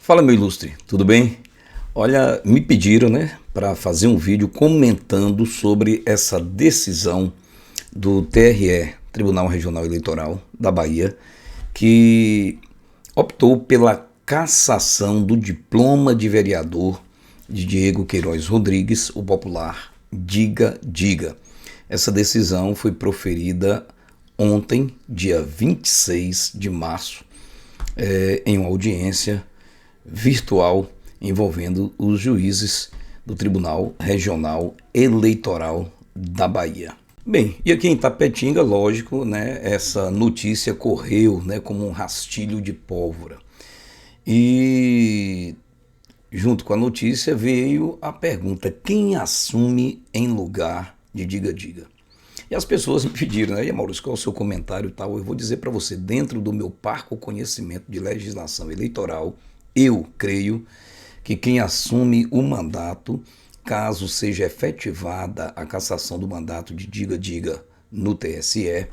Fala, meu ilustre, tudo bem? Olha, me pediram, né, para fazer um vídeo comentando sobre essa decisão do TRE, Tribunal Regional Eleitoral da Bahia, que optou pela cassação do diploma de vereador de Diego Queiroz Rodrigues, o popular Diga Diga. Essa decisão foi proferida ontem, dia 26 de março, em uma audiência virtual envolvendo os juízes do Tribunal Regional Eleitoral da Bahia. Bem, e aqui em Itapetinga, lógico, né, essa notícia correu, né, como um rastilho de pólvora. E junto com a notícia veio a pergunta: quem assume em lugar de Diga Diga? E as pessoas me pediram, né, Maurício, qual é o seu comentário e tal? Eu vou dizer para você, dentro do meu parco conhecimento de legislação eleitoral, eu creio que quem assume o mandato, caso seja efetivada a cassação do mandato de Diga Diga no TSE,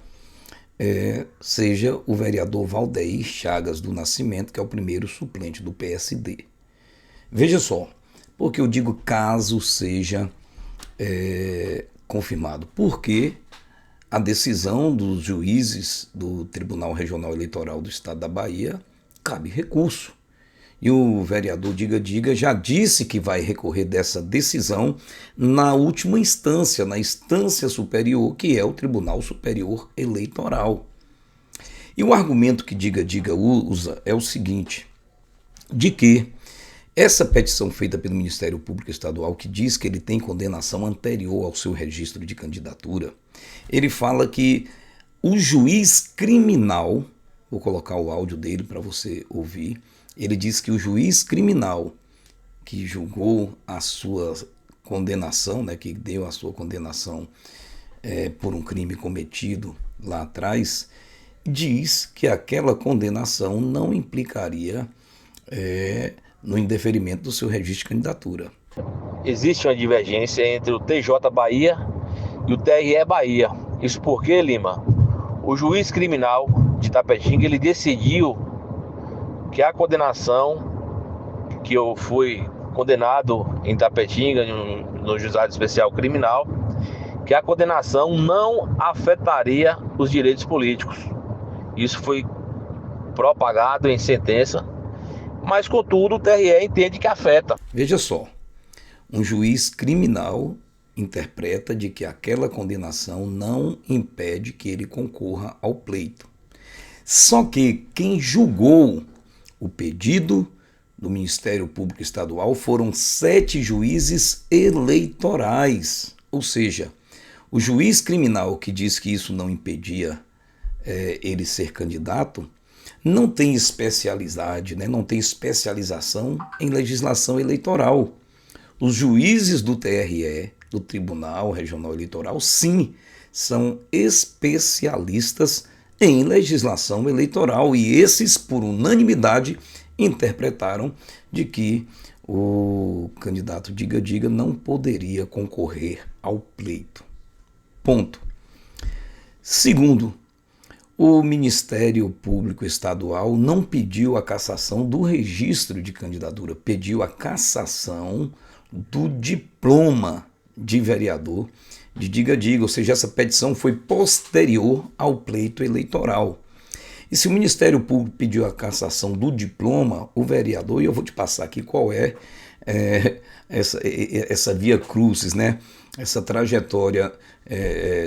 seja o vereador Valdeir Chagas do Nascimento, que é o primeiro suplente do PSD. Veja só, porque eu digo caso seja confirmado, porque a decisão dos juízes do Tribunal Regional Eleitoral do Estado da Bahia cabe recurso. E o vereador Diga Diga já disse que vai recorrer dessa decisão na última instância, na instância superior, que é o Tribunal Superior Eleitoral. E o argumento que Diga Diga usa é o seguinte, de que essa petição feita pelo Ministério Público Estadual, que diz que ele tem condenação anterior ao seu registro de candidatura, ele fala que o juiz criminal, vou colocar o áudio dele para você ouvir, ele diz que o juiz criminal que julgou a sua condenação, né, que deu a sua condenação por um crime cometido lá atrás, diz que aquela condenação não implicaria no indeferimento do seu registro de candidatura. Existe uma divergência entre o TJ Bahia e o TRE Bahia. Isso porque, Lima, o juiz criminal de Itapetinga, ele decidiu que a condenação, que eu fui condenado em Itapetinga, no Juizado Especial Criminal, que a condenação não afetaria os direitos políticos. Isso foi propagado em sentença, mas contudo o TRE entende que afeta. Veja só, um juiz criminal interpreta de que aquela condenação não impede que ele concorra ao pleito. Só que quem julgou o pedido do Ministério Público Estadual foram 7 juízes eleitorais, ou seja, o juiz criminal que diz que isso não impedia ele ser candidato, não tem especialidade, né? Não tem especialização em legislação eleitoral. Os juízes do TRE, do Tribunal Regional Eleitoral, sim, são especialistas em legislação eleitoral e esses, por unanimidade, interpretaram de que o candidato Diga Diga não poderia concorrer ao pleito. Ponto. Segundo, o Ministério Público Estadual não pediu a cassação do registro de candidatura, pediu a cassação do diploma de vereador de Diga Diga, ou seja, essa petição foi posterior ao pleito eleitoral. E se o Ministério Público pediu a cassação do diploma, o vereador, e eu vou te passar aqui qual essa via crucis, né? Essa trajetória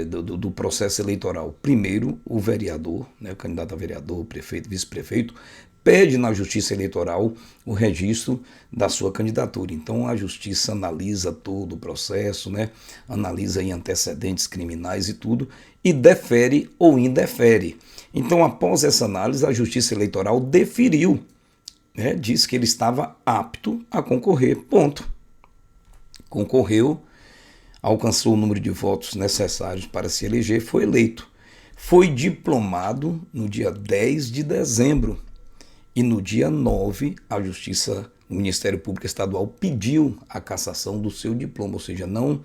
do processo eleitoral. Primeiro, o vereador, né, o candidato a vereador, prefeito, vice-prefeito, pede na Justiça Eleitoral o registro da sua candidatura. Então a Justiça analisa todo o processo, né, analisa aí antecedentes criminais e tudo, e defere ou indefere. Então, após essa análise, a Justiça Eleitoral deferiu, né, disse que ele estava apto a concorrer, ponto. Concorreu, alcançou o número de votos necessários para se eleger, foi eleito. Foi diplomado no dia 10 de dezembro. E no dia 9, o Ministério Público Estadual pediu a cassação do seu diploma, ou seja, não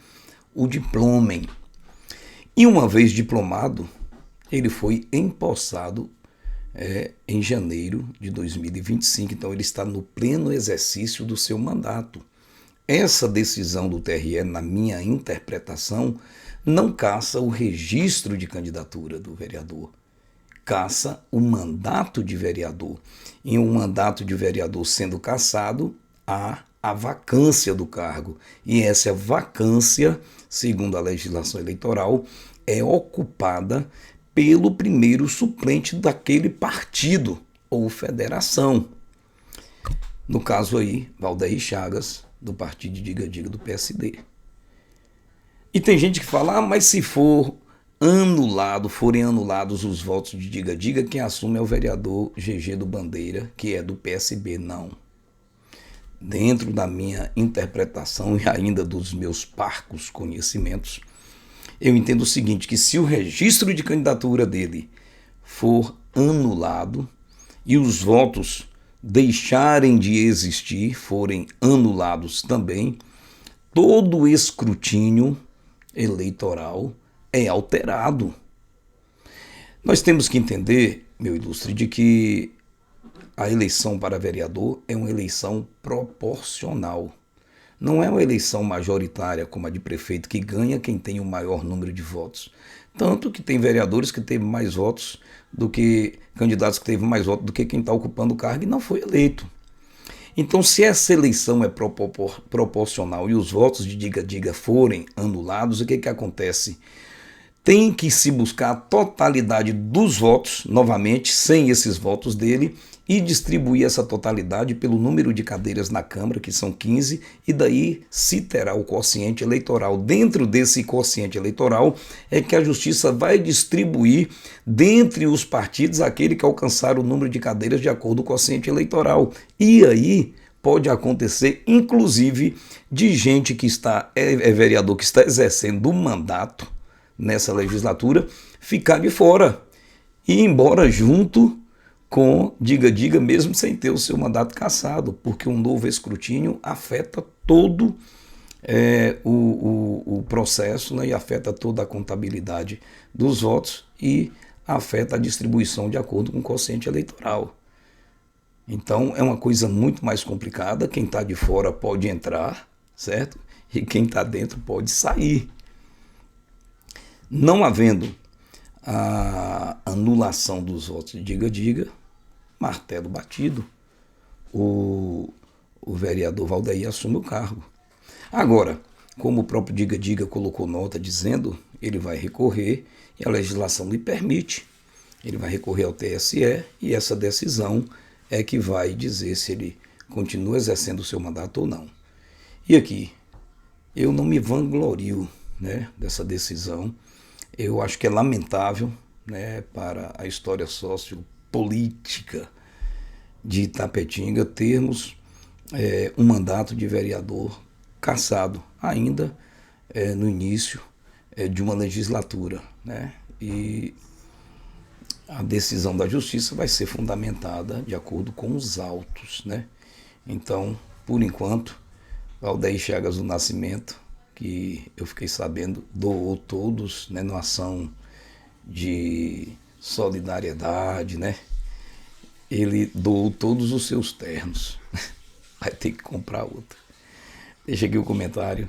o diplomem. E uma vez diplomado, ele foi empossado em janeiro de 2025. Então, ele está no pleno exercício do seu mandato. Essa decisão do TRE, na minha interpretação, não caça o registro de candidatura do vereador, caça o mandato de vereador. Em um mandato de vereador sendo cassado, há a vacância do cargo. E essa vacância, segundo a legislação eleitoral, é ocupada pelo primeiro suplente daquele partido ou federação. No caso aí, Valdeir Chagas, do partido Diga Diga do PSD. E tem gente que fala, mas se forem anulados os votos de Diga Diga, quem assume é o vereador GG do Bandeira, que é do PSB. Não. Dentro da minha interpretação e ainda dos meus parcos conhecimentos, eu entendo o seguinte, que se o registro de candidatura dele for anulado e os votos deixarem de existir, forem anulados também, todo o escrutínio eleitoral é alterado. Nós temos que entender, meu ilustre, de que a eleição para vereador é uma eleição proporcional. Não é uma eleição majoritária como a de prefeito, que ganha quem tem o maior número de votos. Tanto que tem vereadores que teve mais votos do que candidatos que teve mais votos do que quem está ocupando o cargo e não foi eleito. Então, se essa eleição é proporcional e os votos de Diga-Diga forem anulados, o que acontece? Tem que se buscar a totalidade dos votos, novamente, sem esses votos dele, e distribuir essa totalidade pelo número de cadeiras na Câmara, que são 15, e daí se terá o quociente eleitoral. Dentro desse quociente eleitoral é que a Justiça vai distribuir dentre os partidos aquele que alcançar o número de cadeiras de acordo com o quociente eleitoral. E aí pode acontecer, inclusive, de gente que é vereador, que está exercendo o mandato nessa legislatura, ficar de fora e ir embora junto com Diga-Diga, mesmo sem ter o seu mandato cassado, porque um novo escrutínio afeta todo o processo, né, e afeta toda a contabilidade dos votos e afeta a distribuição de acordo com o quociente eleitoral. Então é uma coisa muito mais complicada, quem está de fora pode entrar, certo? E quem está dentro pode sair. Não havendo a anulação dos votos de Diga-Diga, martelo batido, o vereador Valdeir assume o cargo. Agora, como o próprio Diga-Diga colocou nota dizendo, ele vai recorrer e a legislação lhe permite. Ele vai recorrer ao TSE e essa decisão é que vai dizer se ele continua exercendo o seu mandato ou não. E aqui, eu não me vanglorio, né, dessa decisão. Eu acho que é lamentável, né, para a história sociopolítica de Itapetinga termos um mandato de vereador cassado ainda no início de uma legislatura, né? E a decisão da Justiça vai ser fundamentada de acordo com os autos, né? Então, por enquanto, Valdeir Chagas do Nascimento, que eu fiquei sabendo, doou todos, né, numa ação de solidariedade, né? Ele doou todos os seus ternos. Vai ter que comprar outro. Deixa aqui o comentário.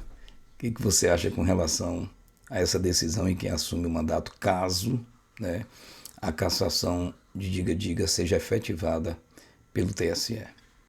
O que você acha com relação a essa decisão em quem assume o mandato, caso, né, a cassação de Diga-Diga seja efetivada pelo TSE?